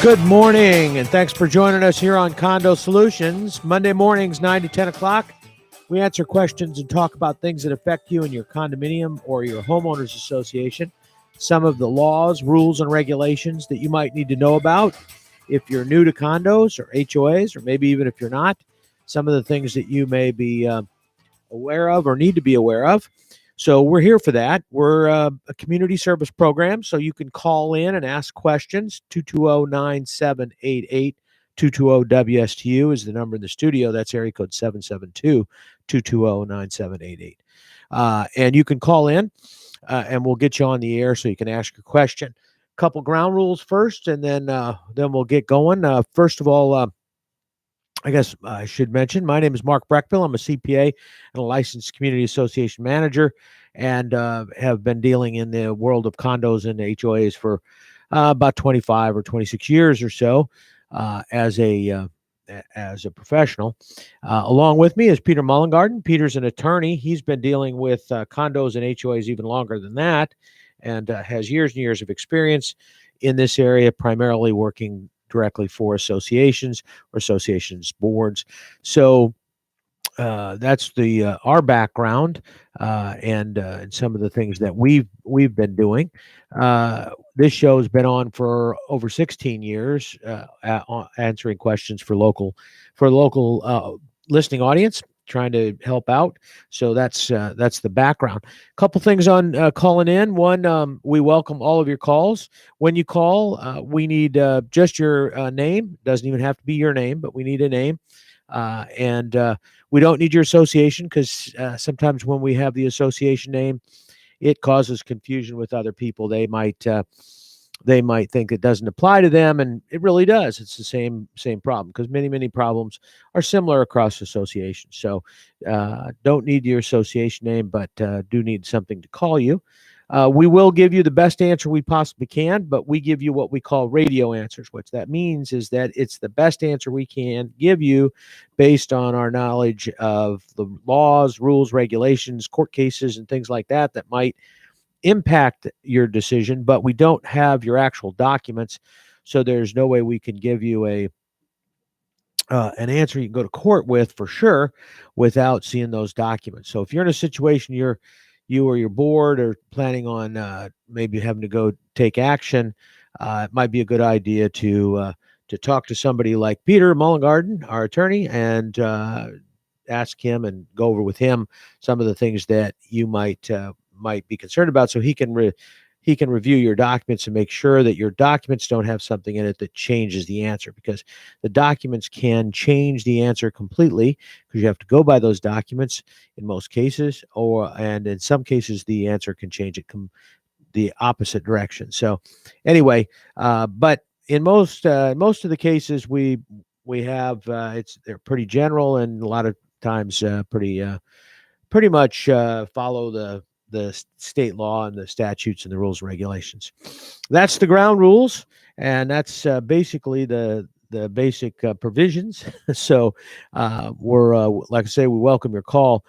Good morning, and thanks for joining us here on Condo Solutions. Monday mornings, 9 to 10 o'clock. We answer questions and talk about things that affect you in your condominium or your homeowners association. Some of the laws, rules, and regulations that you might need to know about if you're new to condos or HOAs, or maybe even if you're not. Some of the things that you may be aware of or need to be aware of. So we're here for that. We're a community service program, so you can call in and ask questions. 220-9788. 220-WSTU is the number in the studio. That's area code 772-220-9788. And you can call in, and we'll get you on the air so you can ask your question. Couple ground rules first, and then we'll get going. First of all, I guess I should mention, my name is Mark Breckville. I'm a CPA and a licensed community association manager, and have been dealing in the world of condos and HOAs for about 25 or 26 years or so as a professional. Along with me is Peter Mullengarden. Peter's an attorney. He's been dealing with condos and HOAs even longer than that, and has years and years of experience in this area, primarily working directly for associations or associations boards. So that's our background and some of the things that we've been doing. This show has been on for over 16 years, answering questions for local listening audience, trying to help out. So that's the background. A couple things on calling in. One, we welcome all of your calls. When you call, we need just your name. Doesn't even have to be your name, but we need a name. And we don't need your association, because sometimes when we have the association name, it causes confusion with other people. They might think it doesn't apply to them, and it really does. It's the same problem, because many problems are similar across associations. So don't need your association name, but do need something to call you. We will give you the best answer we possibly can, but we give you what we call radio answers. What that means is that it's the best answer we can give you based on our knowledge of the laws, rules, regulations, court cases, and things like that might impact your decision, but we don't have your actual documents, so there's no way we can give you an answer you can go to court with for sure without seeing those documents. So if you're in a situation you or your board are planning on maybe having to go take action, it might be a good idea to talk to somebody like Peter Mullengarden, our attorney, and ask him and go over with him some of the things that you might be concerned about, so he can review your documents and make sure that your documents don't have something in it that changes the answer, because the documents can change the answer completely, because you have to go by those documents in most cases, and in some cases the answer can change it the opposite direction. So anyway, but in most of the cases we have they're pretty general, and a lot of times pretty much follow the state law and the statutes and the rules and regulations. That's the ground rules, and that's basically the basic provisions. So we're like I say, we welcome your call.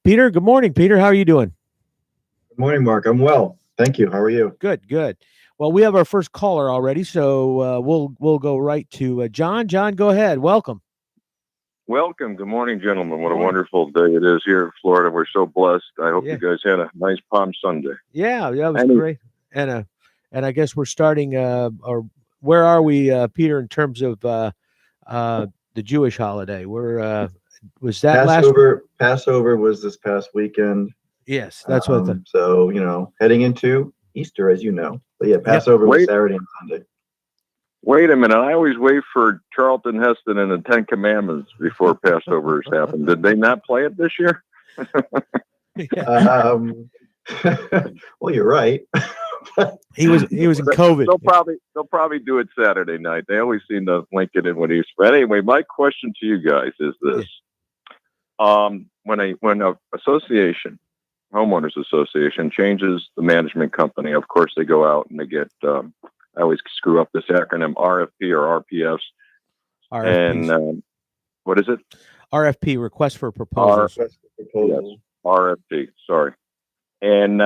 Peter, good morning, Peter. How are you doing? Good morning, Mark. I'm well. Thank you. How are you? Good. Well, we have our first caller already, so we'll go right to John. John, go ahead. Welcome. Welcome. Good morning, gentlemen. What a wonderful day it is here in Florida. We're so blessed. I hope you guys had a nice Palm Sunday. Yeah, that was great. And I guess we're starting. Or where are we, Peter, in terms of the Jewish holiday? Was that Passover was this past weekend. Yes, that's what. So heading into Easter, as you know. But yeah, Passover was Saturday and Sunday. Wait a minute. I always wait for Charlton Heston and the Ten Commandments before Passover has happened. Did they not play it this year? Well, you're right. he was in COVID. They'll probably do it Saturday night. They always seem to link it in with Easter. But anyway, my question to you guys is this. When a association, homeowners association, changes the management company, of course they go out and they get I always screw up this acronym, RFP or RPS. RFPs. And what is it? RFP, request for proposals. Yes, RFP, sorry. And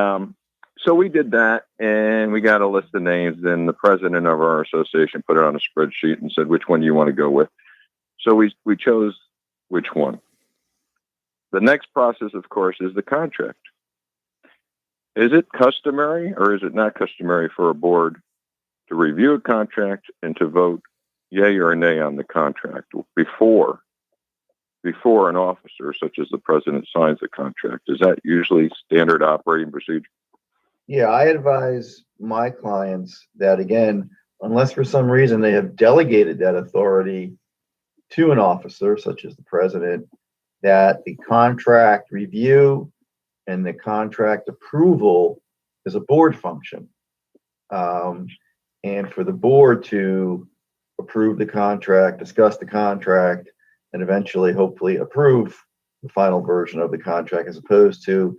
So we did that, and we got a list of names. Then the president of our association put it on a spreadsheet and said, which one do you want to go with? So we chose which one. The next process, of course, is the contract. Is it customary or is it not customary for a board to review a contract and to vote yay or nay on the contract before an officer, such as the president, signs the contract? Is that usually standard operating procedure? Yeah, I advise my clients that, again, unless for some reason they have delegated that authority to an officer, such as the president, that the contract review and the contract approval is a board function. And for the board to approve the contract, discuss the contract, and eventually, hopefully, approve the final version of the contract, as opposed to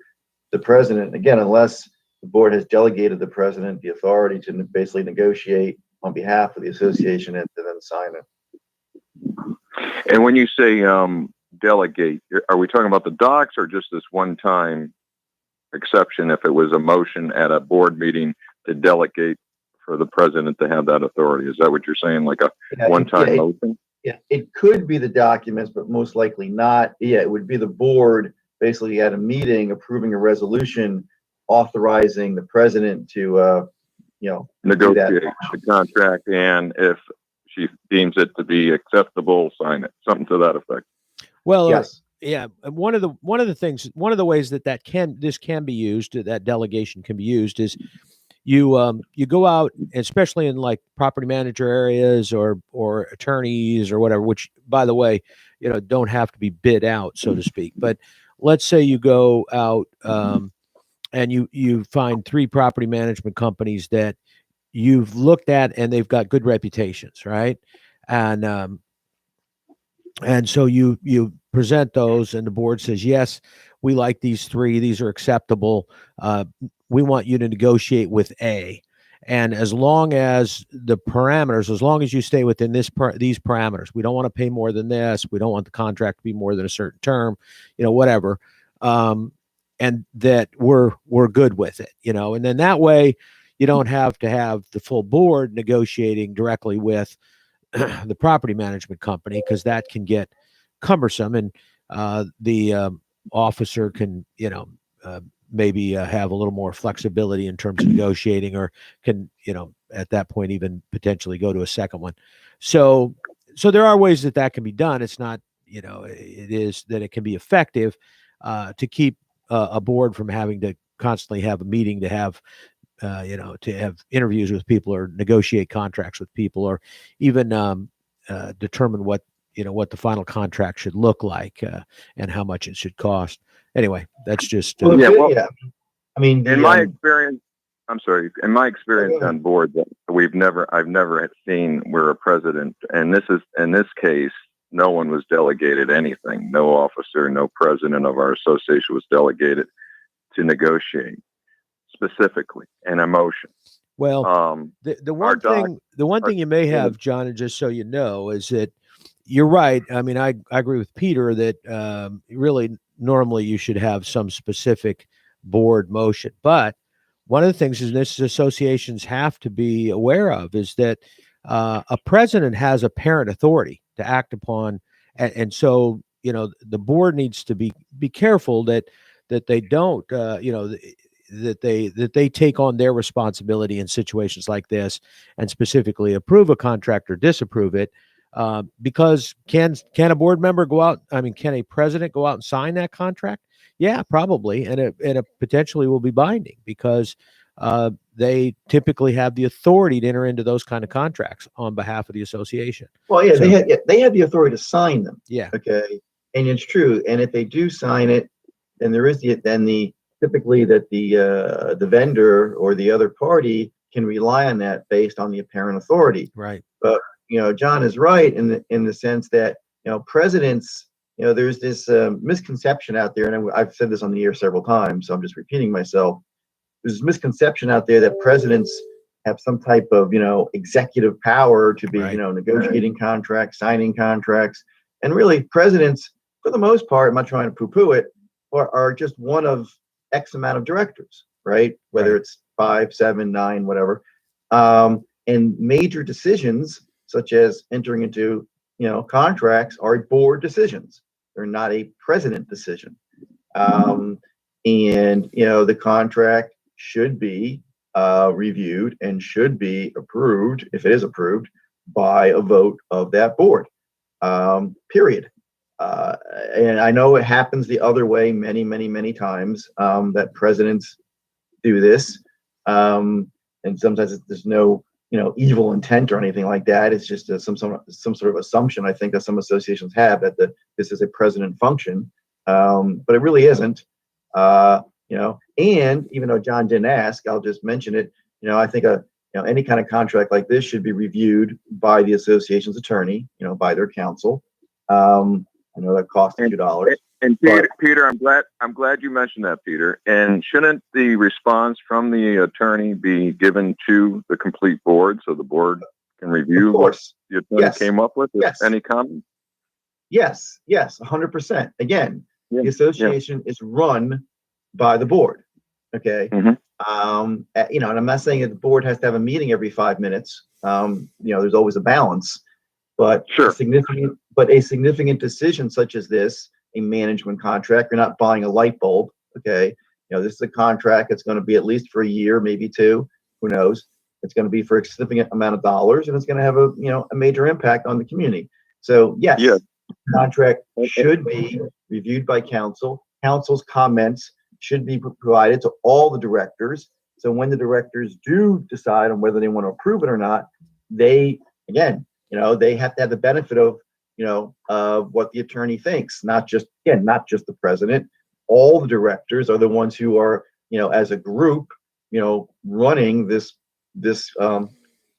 the president, again, unless the board has delegated the president the authority to basically negotiate on behalf of the association and to then sign it. And when you say delegate, are we talking about the docs or just this one-time exception if it was a motion at a board meeting to delegate for the president to have that authority? Is that what you're saying, like a one-time motion? Yeah, it could be the documents, but most likely not. Yeah, it would be the board basically at a meeting approving a resolution authorizing the president to, negotiate the contract, and if she deems it to be acceptable, sign it. Something to that effect. Well, yes. Yeah, one of the ways that can be used, that delegation can be used, is you go out, especially in like property manager areas or attorneys or whatever, which, by the way, don't have to be bid out, so to speak. But let's say you go out and you find 3 property management companies that you've looked at and they've got good reputations, right? And so you present those, and the board says, yes, we like these 3. These are acceptable. We want you to negotiate with A. And as long as as long as you stay within these parameters, we don't want to pay more than this. We don't want the contract to be more than a certain term, whatever. And that we're good with it, and then that way you don't have to have the full board negotiating directly with the property management company, because that can get cumbersome, and the officer can maybe have a little more flexibility in terms of negotiating, or can at that point even potentially go to a second one. So there are ways that can be done. It's not it is that it can be effective to keep a board from having to constantly have a meeting to have to have interviews with people or negotiate contracts with people, or even determine what the final contract should look like and how much it should cost. Anyway, that's just I mean, in my experience, I'm sorry, in my experience on board, that I've never seen where a president, and in this case, no one was delegated anything. No officer, no president of our association was delegated to negotiate specifically an emotion. Well, the one thing you may have, John, and just so you know, is that you're right. I mean, I agree with Peter that really normally you should have some specific board motion. But one of the things is this associations have to be aware of is that a president has apparent authority to act upon, and so the board needs to be careful that they don't that they take on their responsibility in situations like this, and specifically approve a contract or disapprove it, because can a board member go out? I mean, can a president go out and sign that contract? Yeah, probably, and it potentially will be binding, because they typically have the authority to enter into those kind of contracts on behalf of the association. Well, yeah, they have the authority to sign them. Yeah. Okay, and it's true. And if they do sign it, then there is typically that the vendor or the other party can rely on that based on the apparent authority. Right. But John is right in the sense that presidents, there's this misconception out there, and I've said this on the air several times, so I'm just repeating myself. There's this misconception out there that presidents have some type of executive power to be negotiating contracts, signing contracts, and really presidents, for the most part, I'm not trying to poo-poo it, are just one of X amount of directors. right? Whether Right. it's 5, 7, 9, whatever. And major decisions such as entering into, contracts are board decisions. They're not a president decision. And the contract should be reviewed and should be approved, if it is approved, by a vote of that board. Period. And I know it happens the other way many, many, many times, that presidents do this. And sometimes there's no, evil intent or anything like that. It's just some sort of assumption, I think, that some associations have that this is a president function. But it really isn't. And even though John didn't ask, I'll just mention it. I think any kind of contract like this should be reviewed by the association's attorney, by their counsel. I know that costs a few dollars. And Peter, I'm glad you mentioned that, Peter. And shouldn't the response from the attorney be given to the complete board so the board can review what the attorney came up with? Any comment? Yes, 100%. Again, the association is run by the board. Okay. Mm-hmm. And I'm not saying that the board has to have a meeting every 5 minutes. There's always a balance, but sure. a significant decision such as this, a management contract, you're not buying a light bulb. Okay. This is a contract. It's going to be at least for a year, maybe 2, who knows? It's going to be for a significant amount of dollars, and it's going to have a major impact on the community. So yes, the contract should be reviewed by council. Council's comments should be provided to all the directors. So when the directors do decide on whether they want to approve it or not, they have to have the benefit of what the attorney thinks, not just the president. All the directors are the ones who are, as a group, running this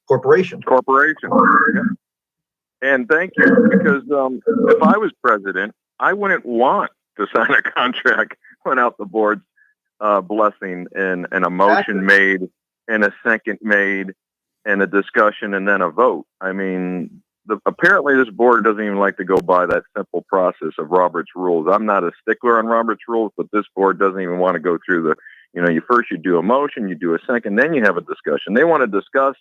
corporation. And thank you, because if I was president, I wouldn't want to sign a contract without the board's blessing and a motion made and a second made and a discussion and then a vote. I mean, apparently this board doesn't even like to go by that simple process of Robert's rules. I'm not a stickler on Robert's rules, but this board doesn't even want to go through you do a motion, you do a second, then you have a discussion. They want to discuss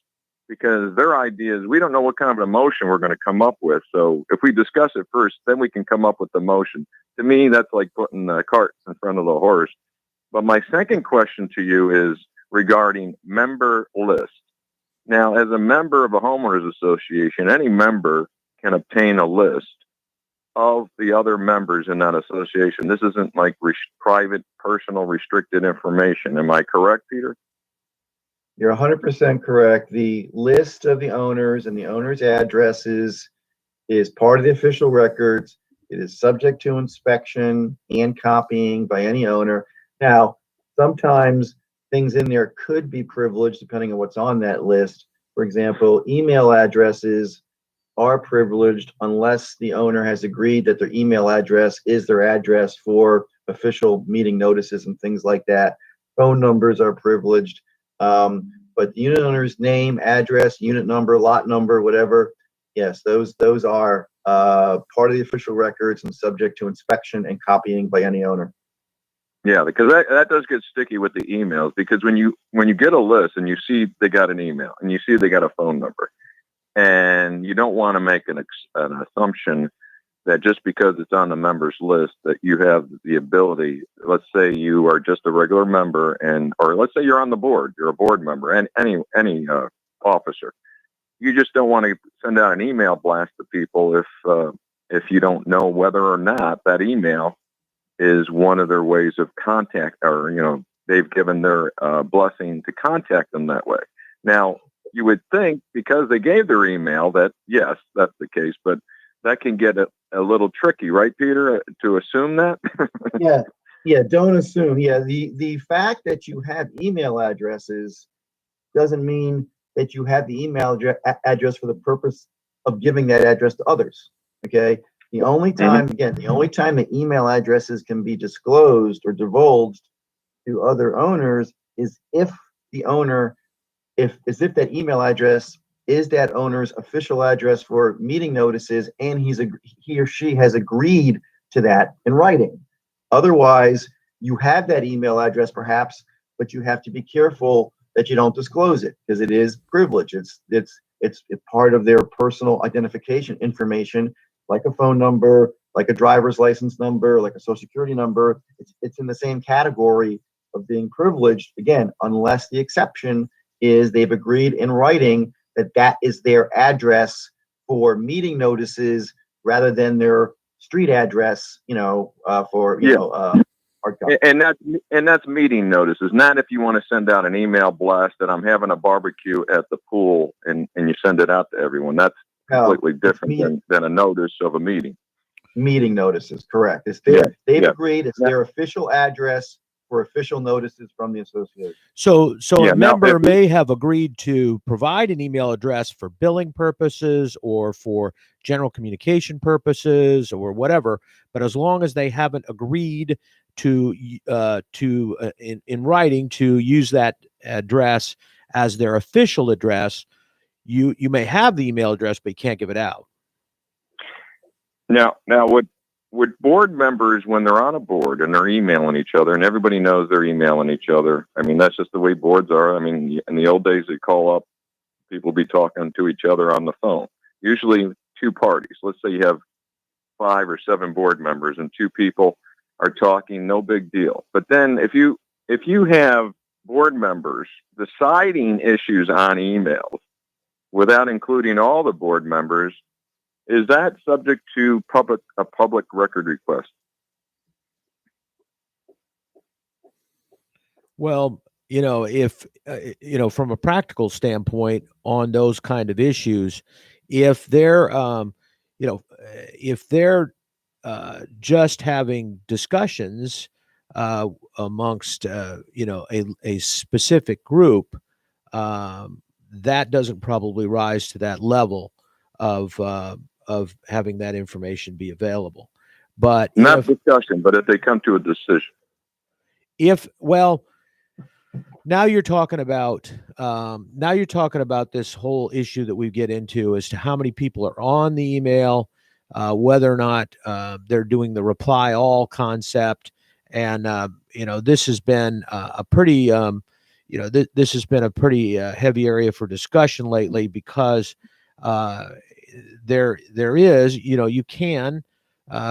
because their idea is we don't know what kind of a motion we're going to come up with. So if we discuss it first, then we can come up with the motion. To me, that's like putting the cart in front of the horse. But my second question to you is regarding member list. Now, as a member of a homeowners association, any member can obtain a list of the other members in that association. This isn't like private, personal, restricted information. Am I correct, Peter? You're 100% correct. The list of the owners and the owners' addresses is part of the official records. It is subject to inspection and copying by any owner. Now, sometimes things in there could be privileged depending on what's on that list. For example, email addresses are privileged unless the owner has agreed that their email address is their address for official meeting notices and things like that. Phone numbers are privileged. But the unit owner's name, address, unit number, lot number, whatever, yes, those are part of the official records and subject to inspection and copying by any owner. Yeah, because that does get sticky with the emails, because when you get a list and you see they got an email and you see they got a phone number, and you don't want to make an assumption that just because it's on the members list that you have the ability. Let's say you are just a regular member, or let's say you're on the board, you're a board member, and any officer. You just don't want to send out an email blast to people if you don't know whether or not that email is one of their ways of contact, or they've given their blessing to contact them that way. Now, you would think because they gave their email that yes, that's the case, but that can get a little tricky, right, Peter, to assume that? Yeah, don't assume. Yeah, the fact that you have email addresses doesn't mean that you have the email address for the purpose of giving that address to others. Okay. The only time the email addresses can be disclosed or divulged to other owners is if the owner, if that email address is that owner's official address for meeting notices, and he or she has agreed to that in writing. Otherwise, you have that email address perhaps but you have to be careful that you don't disclose it because it is privilege. It's part of their personal identification information, like a phone number, like a driver's license number, like a social security number. It's in the same category of being privileged, again, unless the exception is they've agreed in writing that that is their address for meeting notices rather than their street address, for, hard copy. And that's meeting notices, not if you want to send out an email blast that I'm having a barbecue at the pool and you send it out to everyone. That's completely different than a notice of a meeting. Meeting notices, correct. They've agreed it's their official address for official notices from the association. So a member may have agreed to provide an email address for billing purposes or for general communication purposes or whatever, but as long as they haven't agreed to in writing to use that address as their official address, you may have the email address, but you can't give it out. Now, would board members, when they're on a board and they're emailing each other, and everybody knows they're emailing each other, I mean, that's just the way boards are. I mean, in the old days, they call up, people be talking to each other on the phone, usually two parties. Let's say you have 5 or 7 board members and 2 people are talking, no big deal. But then if you have board members deciding issues on emails without including all the board members, is that subject to a public record request? Well, if from a practical standpoint on those kind of issues, if they're just having discussions amongst a specific group, that doesn't probably rise to that level of having that information be available. But not discussion, but if they come to a decision. Now you're talking about this whole issue that we get into as to how many people are on the email, whether or not they're doing the reply all concept, and this has been a pretty this has been a pretty heavy area for discussion lately because there is you can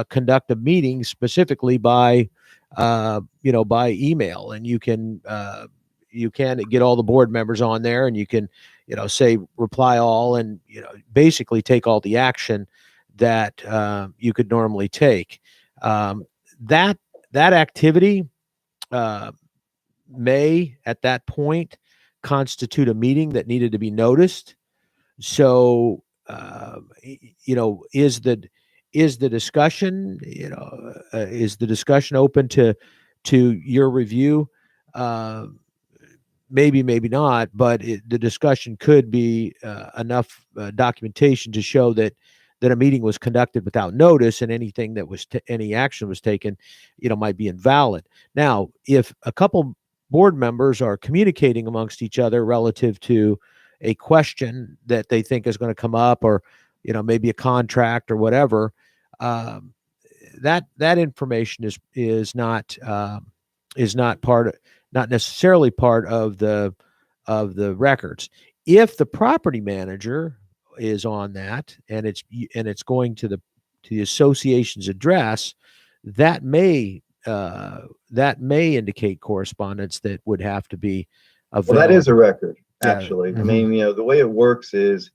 conduct a meeting specifically by by email, and you can get all the board members on there, and you can say reply all, and basically take all the action that you could normally take. That activity may at that point constitute a meeting that needed to be noticed. So is the discussion open to your review? Maybe not, but the discussion could be enough documentation to show that a meeting was conducted without notice, and anything that was any action was taken might be invalid. Now, if a couple board members are communicating amongst each other relative to a question that they think is going to come up, or maybe a contract or whatever, that information is not necessarily part of the records. If the property manager is on that, and it's going to the association's address, that may indicate correspondence that would have to be available. Well, that is a record, actually. Yeah. I mean, the way it works is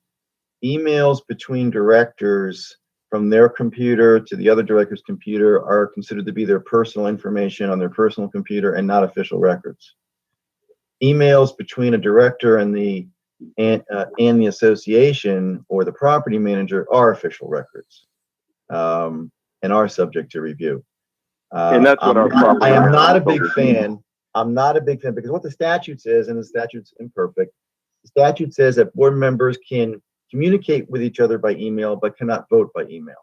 emails between directors from their computer to the other director's computer are considered to be their personal information on their personal computer and not official records. Emails between a director and the association or the property manager are official records, and are subject to review. And that's what I am not a big fan. I'm not a big fan because what the statute says, and the statute's imperfect, the statute says that board members can communicate with each other by email, but cannot vote by email.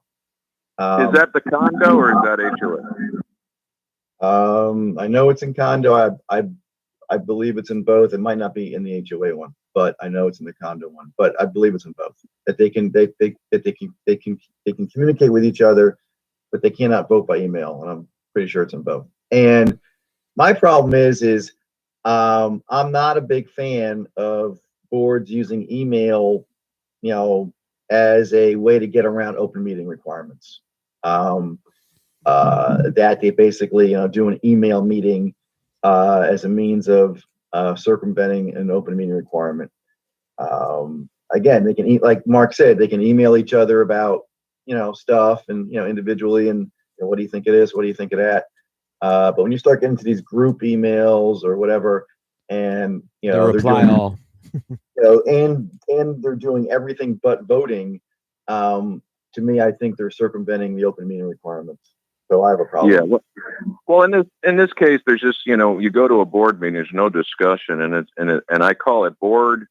Is that the condo or is that HOA? I know it's in condo. I believe it's in both. It might not be in the HOA one, but I know it's in the condo one. But I believe it's in both. That they can communicate with each other, but they cannot vote by email. And I'm pretty sure it's in both. And my problem is I'm not a big fan of boards using email, as a way to get around open meeting requirements. That they basically, do an email meeting as a means of circumventing an open meeting requirement. Again, they can like Mark said, they can email each other about, stuff and, individually and, what do you think it is? What do you think of that? But when you start getting to these group emails or whatever, and They reply they're doing, all. and they're doing everything but voting, to me, I think they're circumventing the open meeting requirements. So I have a problem. Yeah. Well, in this case, there's just, you go to a board meeting, there's no discussion, and I call it board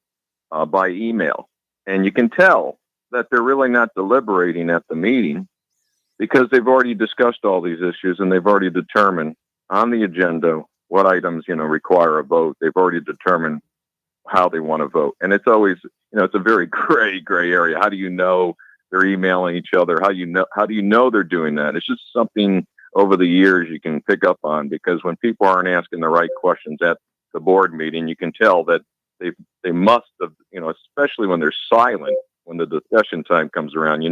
by email, and you can tell that they're really not deliberating at the meeting because they've already discussed all these issues and they've already determined on the agenda what items, require a vote. They've already determined how they want to vote. And it's always, it's a very gray area. How do you know they're emailing each other? How do you know they're doing that? It's just something over the years you can pick up on, because when people aren't asking the right questions at the board meeting, you can tell that they must have, especially when they're silent, when the discussion time comes around,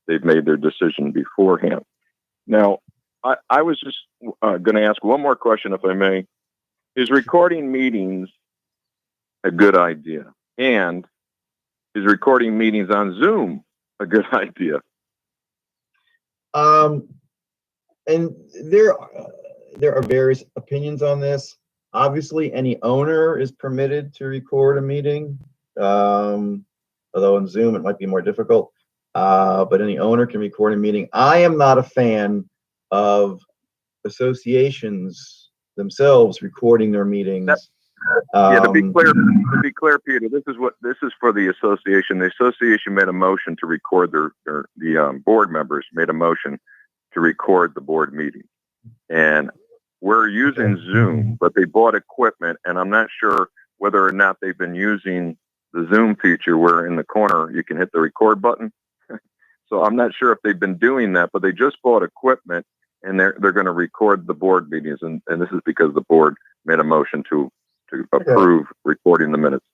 they've made their decision beforehand. Now, I was just going to ask one more question, if I may. Is recording meetings a good idea? And is recording meetings on Zoom a good idea? And there are various opinions on this. Obviously, any owner is permitted to record a meeting, although in Zoom it might be more difficult. But any owner can record a meeting. I am not a fan of associations themselves recording their meetings. Yeah, to be clear, Peter, this is for the association. The association made a motion to record the board members made a motion to record the board meeting, and we're using Zoom, but they bought equipment, and I'm not sure whether or not they've been using the Zoom feature where in the corner you can hit the record button. So I'm not sure if they've been doing that, but they just bought equipment, and they're going to record the board meetings, and this is because the board made a motion to approve recording the minutes.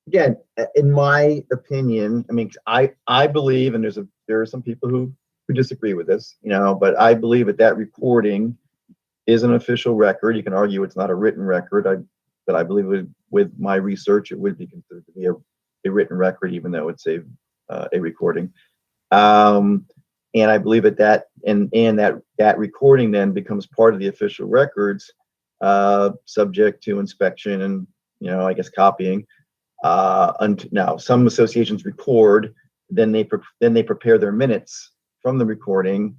Again, in my opinion, I mean, I believe, and there are some people who disagree with this, but I believe that recording is an official record. You can argue it's not a written record, but I believe with my research, it would be considered to be a written record, even though it's a recording. And I believe that recording then becomes part of the official records, subject to inspection and, I guess copying. Now some associations record, then they prepare their minutes from the recording,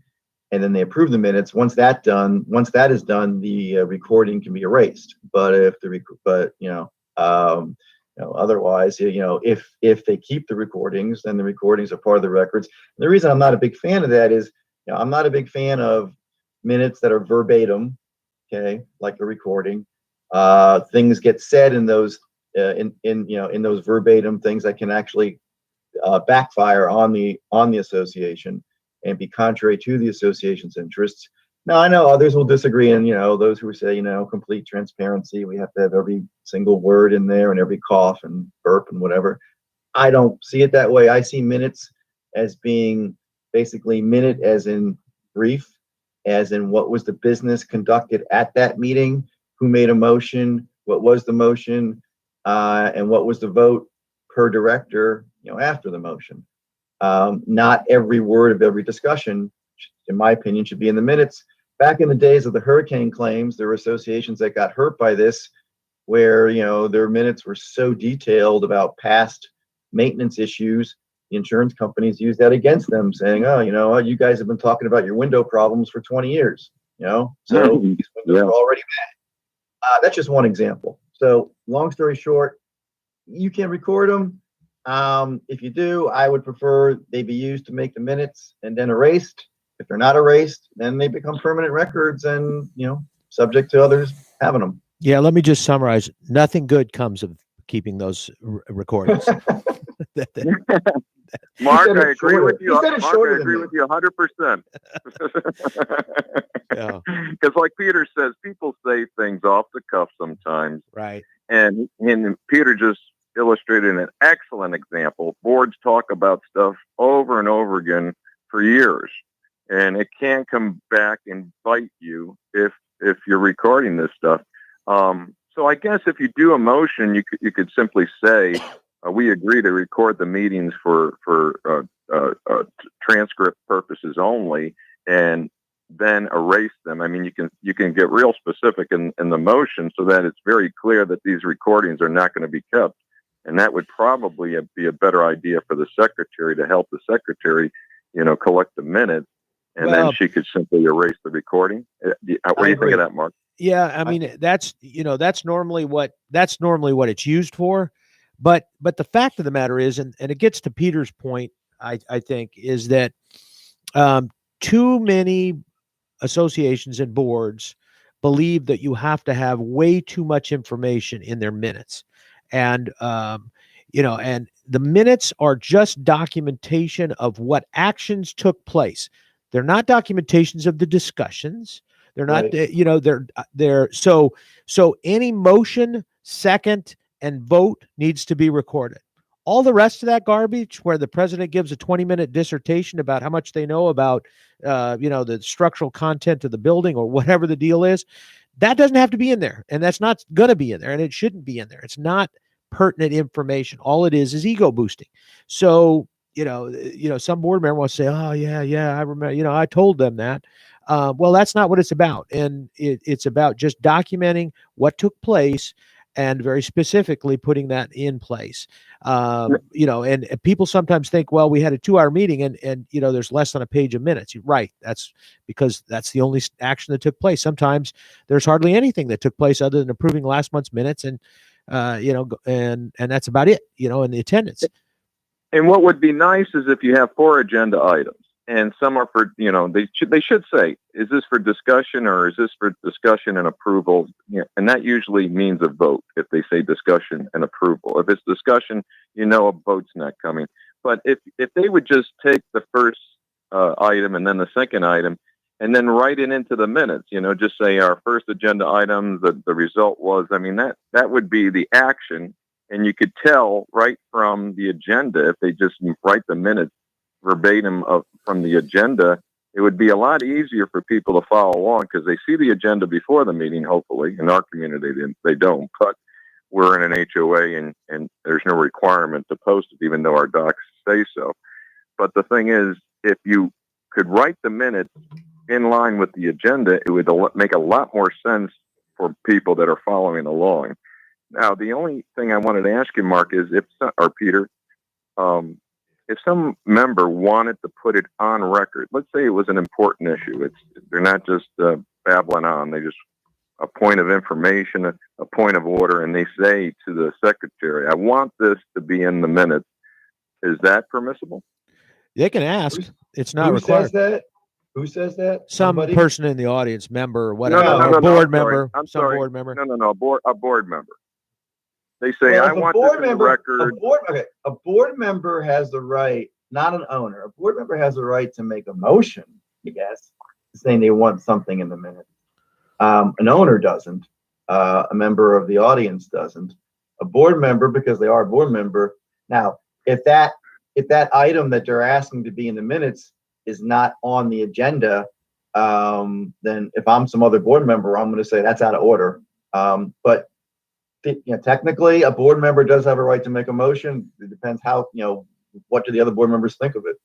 and then they approve the minutes. Once that is done, the recording can be erased. But otherwise, if they keep the recordings, then the recordings are part of the records. And the reason I'm not a big fan of that is, I'm not a big fan of minutes that are verbatim, okay, like a recording. Things get said in those in those verbatim things that can actually backfire on the association and be contrary to the association's interests. Now, I know others will disagree, and those who say complete transparency, we have to have every single word in there and every cough and burp and whatever. I don't see it that way. I see minutes as being basically minute as in brief, as in what was the business conducted at that meeting, who made a motion, what was the motion, and what was the vote per director after the motion. Not every word of every discussion, in my opinion, should be in the minutes. Back in the days of the hurricane claims, there were associations that got hurt by this, where their minutes were so detailed about past maintenance issues. The insurance companies used that against them, saying, "Oh, you guys have been talking about your window problems for 20 years. So these windows are already bad." That's just one example. So, long story short, you can record them. If you do, I would prefer they be used to make the minutes and then erased. If they're not erased, then they become permanent records and, subject to others having them. Yeah, let me just summarize. Nothing good comes of keeping those recordings. Mark, said I it agree shorter. with you. He said it Mark, shorter I than agree me. with you 100%. Yeah. Because, like Peter says, people say things off the cuff sometimes, Right. and Peter just illustrated an excellent example. Boards talk about stuff over and over again for years, and it can come back and bite you if you're recording this stuff. So I guess if you do a motion, you could simply say, we agree to record the meetings for transcript purposes only, and then erase them. I mean, you can get real specific in the motion so that it's very clear that these recordings are not going to be kept. And that would probably be a better idea for the secretary, to help the secretary, collect the minutes, and then she could simply erase the recording. What do you think of that, Mark? Yeah, I mean, that's normally what it's used for. But the fact of the matter is, and it gets to Peter's point, I think, is that too many associations and boards believe that you have to have way too much information in their minutes. And and the minutes are just documentation of what actions took place. They're not documentations of the discussions. They're not, they're so any motion, second, and vote needs to be recorded. All the rest of that garbage, where the president gives a 20-minute dissertation about how much they know about, the structural content of the building or whatever the deal is, that doesn't have to be in there, and that's not going to be in there, and it shouldn't be in there. It's not pertinent information. All it is ego boosting. So, some board member wants to say, "Oh yeah, I remember. I told them that." Well, that's not what it's about, and it's about just documenting what took place and very specifically putting that in place. And people sometimes think, well, we had a 2-hour meeting and there's less than a page of minutes. You're right. That's because that's the only action that took place. Sometimes there's hardly anything that took place other than approving last month's minutes and that's about it, in the attendance. And what would be nice is if you have 4 agenda items and some are for, they should say, is this for discussion or is this for discussion and approval? And that usually means a vote if they say discussion and approval. If it's discussion, a vote's not coming. But if they would just take the first item and then the second item and then write it into the minutes, just say our first agenda item, the result was, that would be the action. And you could tell right from the agenda, if they just write the minutes verbatim from the agenda, it would be a lot easier for people to follow along because they see the agenda before the meeting. Hopefully, in our community, they don't, but we're in an HOA and there's no requirement to post it, even though our docs say so. But the thing is, if you could write the minutes in line with the agenda, it would make a lot more sense for people that are following along. Now, the only thing I wanted to ask you, Mark, is Peter, if some member wanted to put it on record, let's say it was an important issue, they're not just babbling on, they just a point of information, a point of order, and they say to the secretary, I want this to be in the minutes. Is that permissible? They can ask. It's not required. Who says that? Some person in the audience, member, or whatever, no, board member. I'm sorry. Board member. No, a board member. They say, I want this in the record. A board member has the right, not an owner. A board member has the right to make a motion, I guess, saying they want something in the minutes. An owner doesn't. A member of the audience doesn't. A board member, because they are a board member. Now, if that item that they're asking to be in the minutes is not on the agenda, then if I'm some other board member, I'm going to say that's out of order. But technically, a board member does have a right to make a motion. It depends how, what do the other board members think of it?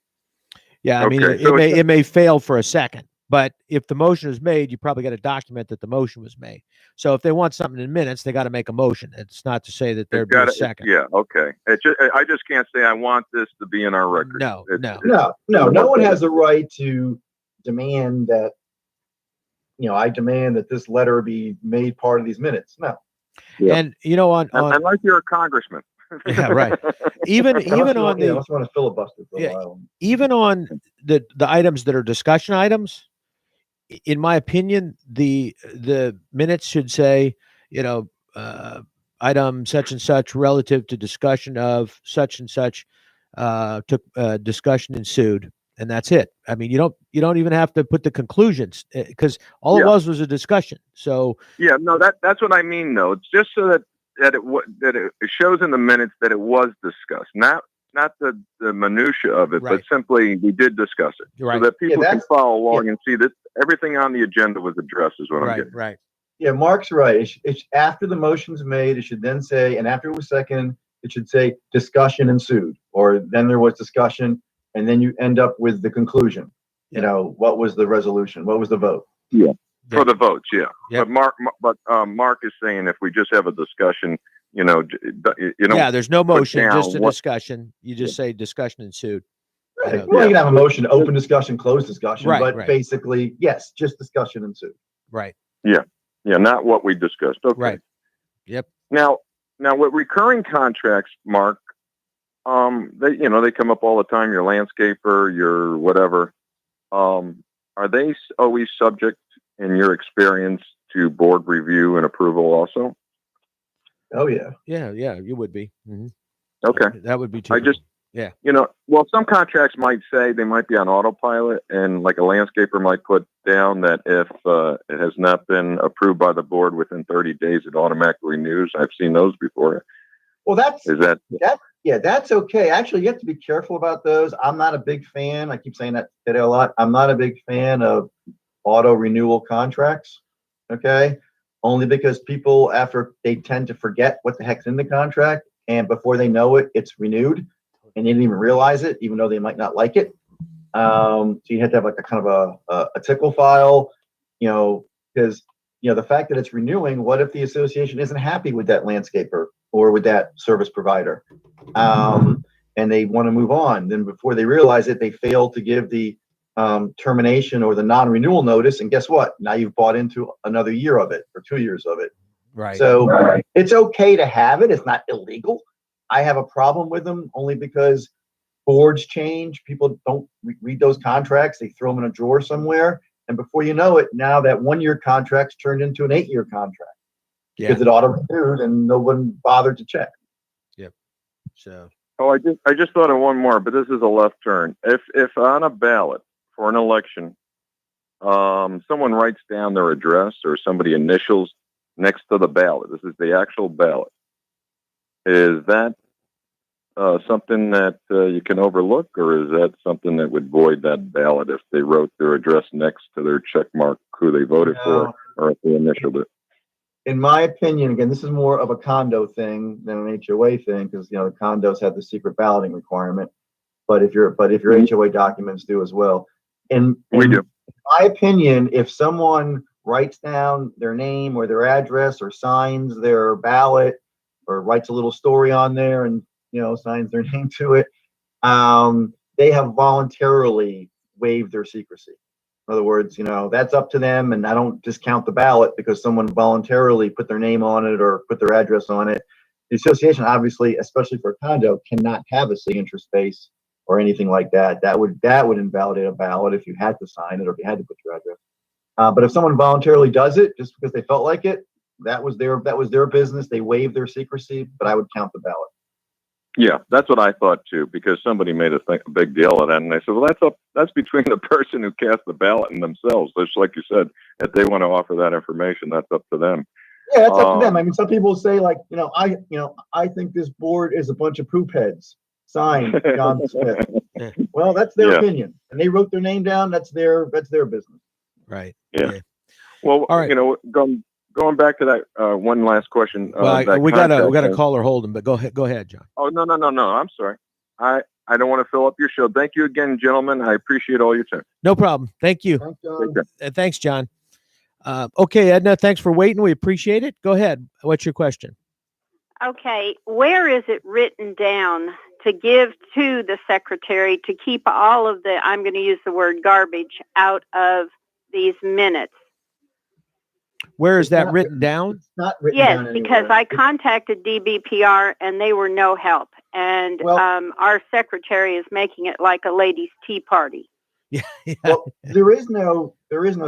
Yeah, I mean, it may fail for a second, but if the motion is made, you probably got to document that the motion was made. So if they want something in minutes, they got to make a motion. It's not to say that there'd be a second. Yeah, okay. I just can't say I want this to be in our record. No. No one has a right to demand that. I demand that this letter be made part of these minutes. No. Yeah. And unless you're a congressman. Yeah, right. Even on the, I just want to filibuster for a while. Even on the items that are discussion items, in my opinion, the minutes should say, item such and such relative to discussion of such and such took discussion ensued, and that's it. I mean, you don't even have to put the conclusions because all it Yeah. was a discussion. So Yeah, no, that's what I mean though. It's just so that it shows in the minutes that it was discussed, not the minutia of it, Right. but simply we did discuss it, Right. so that people can that's- follow along and see that everything on the agenda was addressed. Is what I'm right, getting. right. Yeah, Mark's right. It's after the motion's made, it should then say, and after it was seconded, it should say discussion ensued, or then there was discussion, and then you end up with the conclusion. Yeah. You know, what was the resolution? What was the vote? For the votes, yeah. Yep. But Mark is saying if we just have a discussion, you know, you know, Yeah, there's no motion, down just a what- discussion. You just say discussion ensued. Right. know, Well, you can have a motion, open discussion, closed discussion, Right, but right. basically, yes, just discussion ensued. Right, yeah, not what we discussed. Okay. right. Yep. Now with recurring contracts, Mark, they come up all the time. Your landscaper, your whatever. Are they always subject, in your experience, to board review and approval also? Oh yeah. Yeah, you would be. Mhm. Okay. That would be I typical. just, Yeah. Well, some contracts might say they might be on autopilot, and like a landscaper might put down that if it has not been approved by the board within 30 days, it automatically renews. I've seen those before. Well, that's okay. Actually, you have to be careful about those. I'm not a big fan. I keep saying that today a lot. I'm not a big fan of auto renewal contracts. Okay. Only because people, after they tend to forget what the heck's in the contract, and before they know it, it's renewed, and they didn't even realize it, even though they might not like it. So you have to have like a kind of a tickle file, because the fact that it's renewing. What if the association isn't happy with that landscaper or with that service provider, and they want to move on? Then before they realize it, they fail to give the termination or the non-renewal notice, and guess what? Now you've bought into another year of it or 2 years of it. Right. So it's okay to have it. It's not illegal. I have a problem with them only because boards change. People don't read those contracts. They throw them in a drawer somewhere. And before you know it, now that 1 year contract's turned into an 8-year contract because it auto-renewed and no one bothered to check. Yep. So. Oh, I just thought of one more, but this is a left turn. If on a ballot for an election, someone writes down their address or somebody initials next to the ballot, this is the actual ballot. Is that something that you can overlook, or is that something that would void that ballot if they wrote their address next to their check mark who they voted for, or if they initialed it? In my opinion, again, this is more of a condo thing than an HOA thing, because the condos have the secret balloting requirement. But if your HOA documents do as well. And We do. In my opinion, if someone writes down their name or their address or signs their ballot or writes a little story on there and signs their name to it, they have voluntarily waived their secrecy. In other words, that's up to them, and I don't discount the ballot because someone voluntarily put their name on it or put their address on it. The association, obviously, especially for a condo, cannot have a signature space or anything like that. That would invalidate a ballot if you had to sign it or if you had to put your address. But if someone voluntarily does it just because they felt like it, that was their business. They waived their secrecy, but I would count the ballot. Yeah, that's what I thought too, because somebody made a big deal of that, and I said, "Well, that's between the person who cast the ballot and themselves." Just like you said, if they want to offer that information, that's up to them. Yeah, that's up to them. I mean, some people say like, I think this board is a bunch of poop heads. Signed, John Smith. Well, that's their opinion, and they wrote their name down. That's their business. Right. Yeah. Well, all right. Going back to that one last question. Well, we got a caller holding, but go ahead, John. Oh, no. I'm sorry. I don't want to fill up your show. Thank you again, gentlemen. I appreciate all your time. No problem. Thank you. Thanks, John. Okay, Edna, thanks for waiting. We appreciate it. Go ahead. What's your question? Okay. Where is it written down to give to the secretary to keep all of the, I'm going to use the word garbage, out of these minutes? Where is that written down? It's not written down anywhere. Because I contacted DBPR and they were no help. And our secretary is making it like a ladies' tea party. Yeah. Well, there is no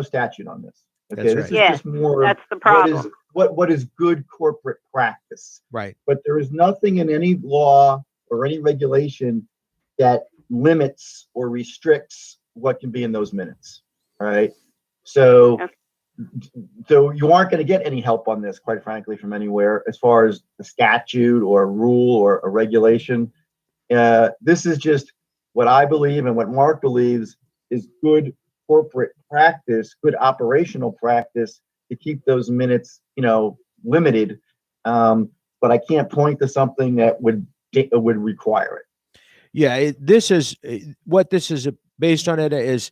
statute on this. Okay, this is just more. That's the problem. What is good corporate practice? Right. But there is nothing in any law or any regulation that limits or restricts what can be in those minutes. All right. So, Okay. so you aren't going to get any help on this, quite frankly, from anywhere as far as the statute or a rule or a regulation. This is just what I believe and what Mark believes is good corporate practice, good operational practice to keep those minutes, limited. But I can't point to something that would require it. Yeah, this is what this is based on. It is,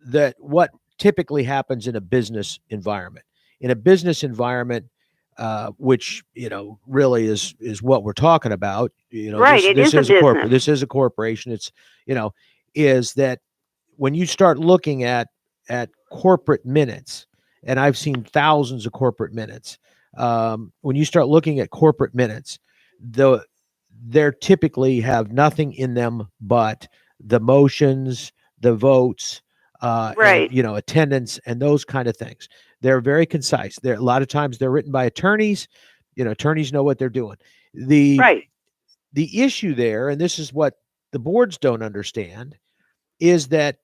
that what typically happens in a business environment. In a business environment, which really is what we're talking about. Right, it this is a is a corporate. business. This is a corporation. It's is that when you start looking at corporate minutes, and I've seen thousands of corporate minutes. When you start looking at corporate minutes, they're typically have nothing in them but the motions, the votes, Right. and attendance and those kind of things. They're very concise. They're a lot of times they're written by attorneys. Attorneys know what they're doing. Right. The issue there, and this is what the boards don't understand, is that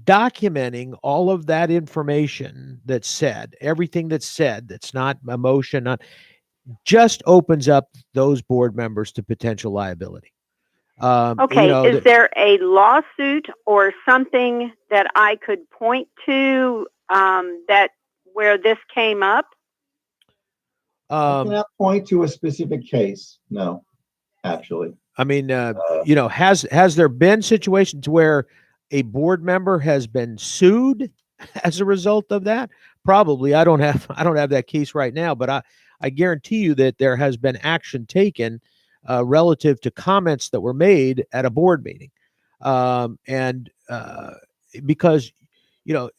documenting all of that information that's said, everything that's said, that's not emotion, not just opens up those board members to potential liability. Okay, is there a lawsuit or something that I could point to that where this came up? I cannot point to a specific case. No, actually. I mean, has there been situations where a board member has been sued as a result of that? Probably. I don't have that case right now, but I guarantee you that there has been action taken relative to comments that were made at a board meeting. And because,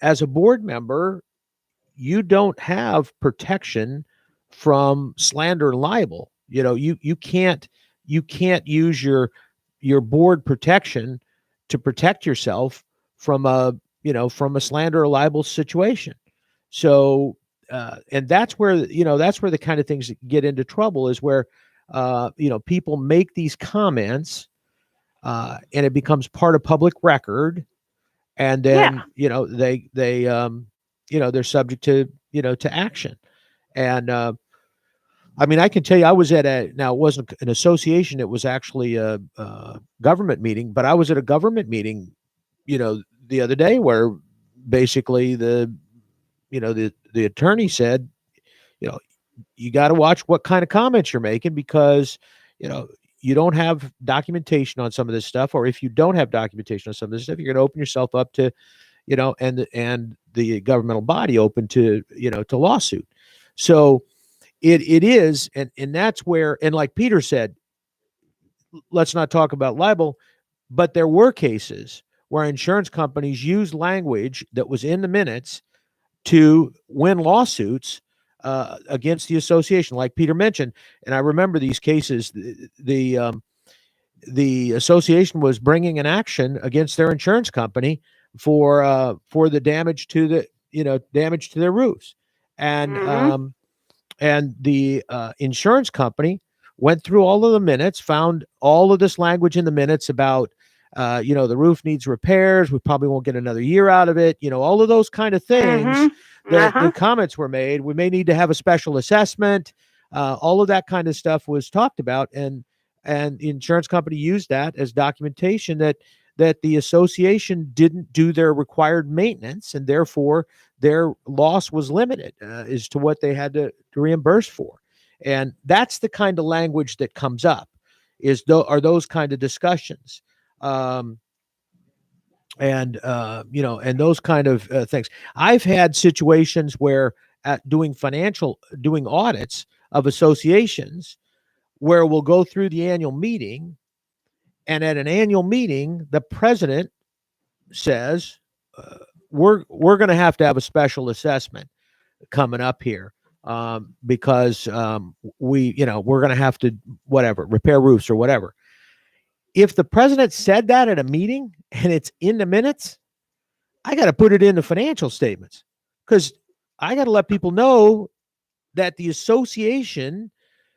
as a board member, you don't have protection from slander and libel. You can't use your board protection to protect yourself from a slander or libel situation. So and that's where the kind of things that get into trouble is where people make these comments and it becomes part of public record, and then they're subject to to action. And I mean, I can tell you, I was at now it wasn't an association, it was actually a government meeting, but I was at a government meeting, the other day where basically the attorney said, you got to watch what kind of comments you're making because, you don't have documentation on some of this stuff, or if you don't have documentation on some of this stuff, you're going to open yourself up to, and the governmental body open to, to lawsuit. So it is, and that's where, and like Peter said, let's not talk about libel, but there were cases where insurance companies used language that was in the minutes to win lawsuits against the association, like Peter mentioned. And I remember these cases. The association was bringing an action against their insurance company for the damage to their roofs, and the insurance company went through all of the minutes, found all of this language in the minutes about the roof needs repairs. We probably won't get another year out of it. All of those kind of things that the comments were made. We may need to have a special assessment. All of that kind of stuff was talked about, and the insurance company used that as documentation that the association didn't do their required maintenance, and therefore their loss was limited as to what they had to reimburse for. And that's the kind of language that comes up, are those kind of discussions. And those kind of things. I've had situations where doing audits of associations where we'll go through the annual meeting, and at an annual meeting, the president says, we're going to have a special assessment coming up here because we're going to have to repair roofs or whatever. If the president said that at a meeting and it's in the minutes, I got to put it in the financial statements because I got to let people know that the association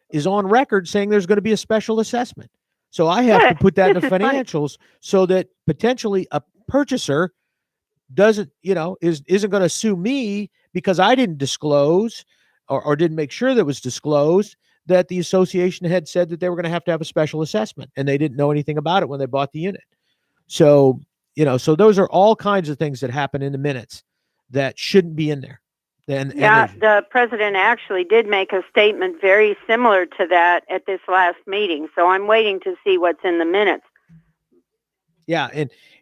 is on record saying there's going to be a special assessment. So I have to put that in This the is funny. financials so that potentially a purchaser doesn't, isn't going to sue me because I didn't disclose or didn't make sure that was disclosed that the association had said that they were going to have a special assessment and they didn't know anything about it when they bought the unit. So, so those are all kinds of things that happen in the minutes that shouldn't be in there. Yeah, the president actually did make a statement very similar to that at this last meeting. So I'm waiting to see what's in the minutes. Yeah,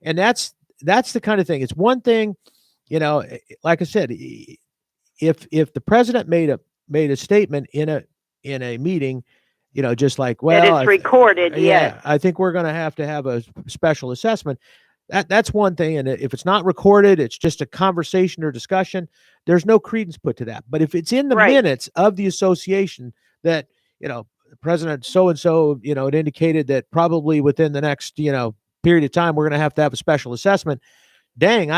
and that's the kind of thing. It's one thing, like I said, if the president made a statement in a meeting, just like, well, that it's recorded, yes. I think we're going to have a special assessment. That's one thing. And if it's not recorded, it's just a conversation or discussion. There's no credence put to that. But if it's in the minutes of the association that, President so-and-so, it indicated that probably within the next, period of time, we're going to have a special assessment. Dang,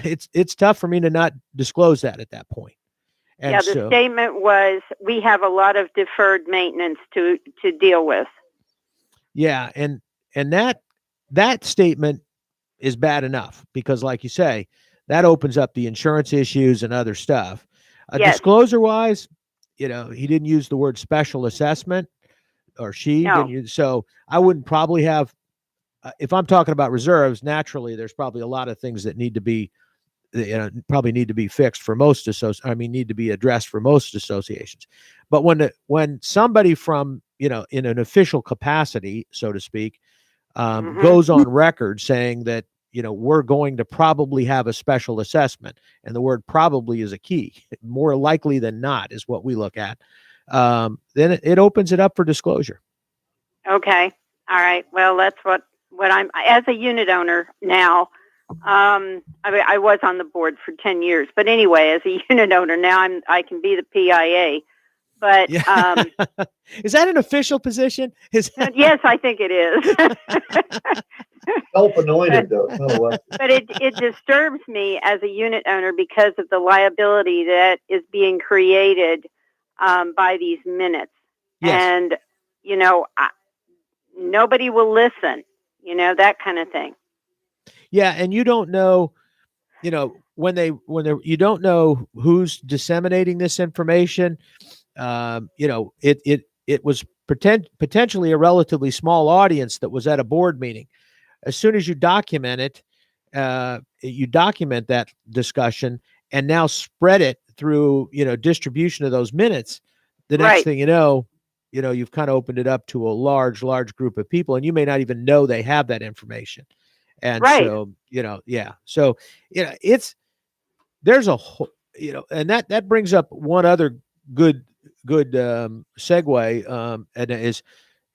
it's tough for me to not disclose that at that point. And yeah, the statement was, we have a lot of deferred maintenance to deal with. Yeah, and that statement is bad enough because, like you say, that opens up the insurance issues and other stuff. Yes. Disclosure-wise, he didn't use the word special assessment, or she didn't use. So I wouldn't probably have. If I'm talking about reserves, naturally, there's probably a lot of things that need to be, probably need to be fixed for most need to be addressed for most associations. But when somebody from, in an official capacity, so to speak, goes on record saying that, we're going to probably have a special assessment, and the word probably is a key, more likely than not is what we look at, then it opens it up for disclosure. Okay. All right. Well, that's what I'm, as a unit owner now, I was on the board for 10 years, but anyway, as a unit owner now, I can be the PIA. But is that an official position? Yes, I think it is. Self-anointed, though. But it disturbs me as a unit owner because of the liability that is being created by these minutes. Yes. And nobody will listen. That kind of thing. Yeah, and you don't know, when you don't know who's disseminating this information. It was potentially a relatively small audience that was at a board meeting. As soon as you document it, you document that discussion and now spread it through, distribution of those minutes. The next thing you've kind of opened it up to a large group of people, and you may not even know they have that information. And so, so, there's a whole, and that brings up one other good segue, and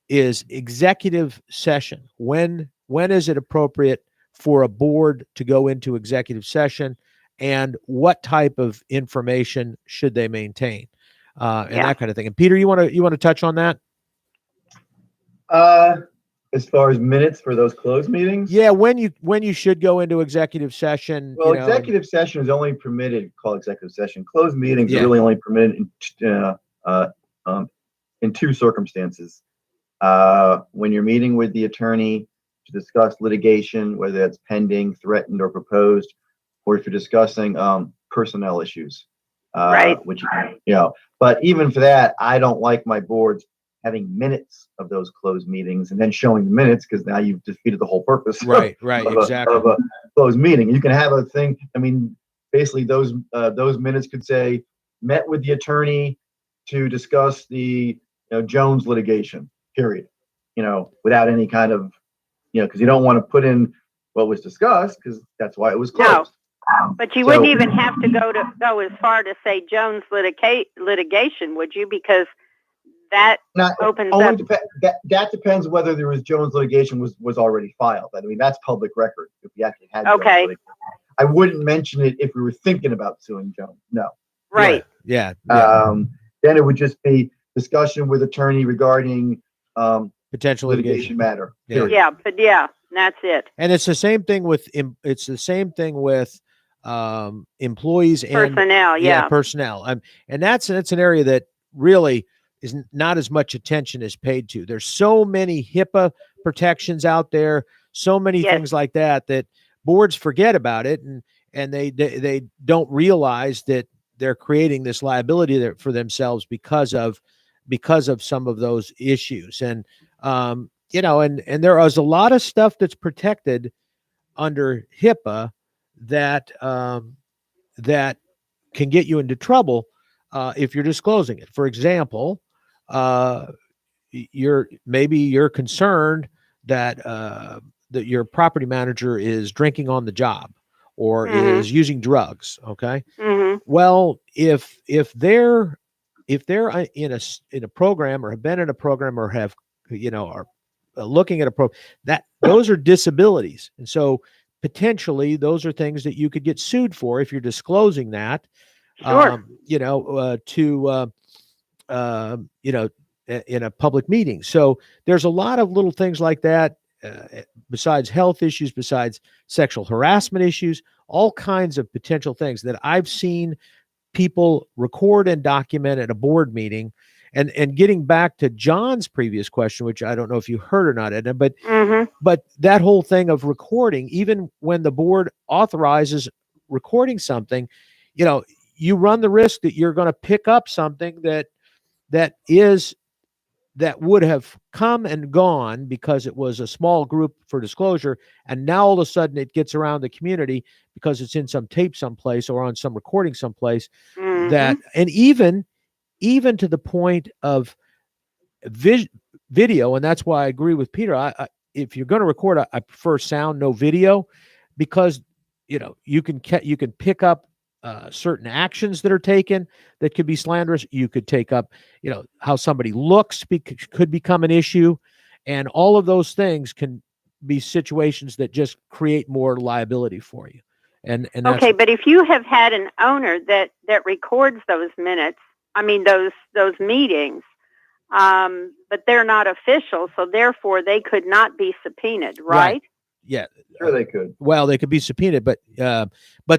is executive session. When is it appropriate for a board to go into executive session, and what type of information should they maintain, and that kind of thing? And Peter, you want to touch on that? As far as minutes for those closed meetings? Yeah, when you should go into executive session. Well, executive session is only permitted, called executive session. Closed meetings are really only permitted in two circumstances. When you're meeting with the attorney to discuss litigation, whether that's pending, threatened, or proposed, or if you're discussing personnel issues. Which, but even for that, I don't like my boards having minutes of those closed meetings and then showing the minutes, because now you've defeated the whole purpose exactly. of a closed meeting. You can have a thing. Basically those minutes could say, met with the attorney to discuss the Jones litigation, period, without any kind of, because you don't want to put in what was discussed, because that's why it was closed. No, but you wouldn't even have to go as far to say Jones litigation, would you? Because that opens up. That depends whether there was Jones litigation was already filed. That's public record if you actually had. Okay. I wouldn't mention it if we were thinking about suing Jones. No. Right. Yeah. Then it would just be discussion with attorney regarding potential litigation matter. Yeah, but that's it. And it's the same thing with employees and personnel. Personnel. And that's an area that really is not as much attention is paid to. There's so many HIPAA protections out there, so many Yes. things like that boards forget about it, and they don't realize that they're creating this liability there for themselves because of some of those issues. And and there is a lot of stuff that's protected under HIPAA that that can get you into trouble if you're disclosing it. For example, you're concerned that that your property manager is drinking on the job or is using drugs. Okay. Well, if they're in a program, or have been in a program, or have are looking at a program, that those are disabilities, and so potentially those are things that you could get sued for if you're disclosing that. Sure. In a public meeting. So there's a lot of little things like that, besides health issues, besides sexual harassment issues, all kinds of potential things that I've seen people record and document at a board meeting. And getting back to John's previous question, which I don't know if you heard or not, Edna, but that whole thing of recording, even when the board authorizes recording something, you run the risk that you're going to pick up something that would have come and gone because it was a small group for disclosure, and now all of a sudden it gets around the community because it's in some tape someplace or on some recording someplace. That, and even to the point of video, and that's why I agree with Peter. I if you're going to record, I prefer sound, no video, because you can pick up certain actions that are taken that could be slanderous. You could take up, how somebody looks could become an issue, and all of those things can be situations that just create more liability for you. And that's, okay, but if you have had an owner that records those minutes, I mean those meetings, but they're not official, so therefore they could not be subpoenaed, right? Yeah. Sure, they could. Well, they could be subpoenaed, but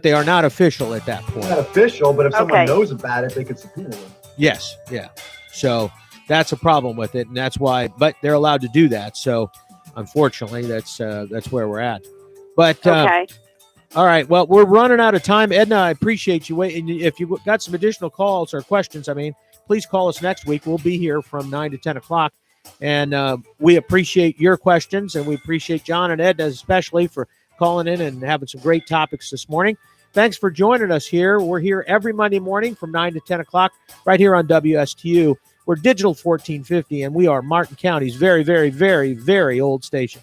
they are not official at that point. Not official, but if someone knows about it, they could subpoena them. Yes, yeah. So that's a problem with it, and that's why. But they're allowed to do that. So unfortunately, that's where we're at. But okay. All right. Well, we're running out of time, Edna. I appreciate you waiting. If you got some additional calls or questions, please call us next week. We'll be here from 9 to 10 o'clock. And we appreciate your questions, and we appreciate John and Ed especially for calling in and having some great topics this morning. Thanks for joining us here. We're here every Monday morning from 9 to 10 o'clock right here on WSTU. We're Digital 1450, and we are Martin County's very, very, very, very old station.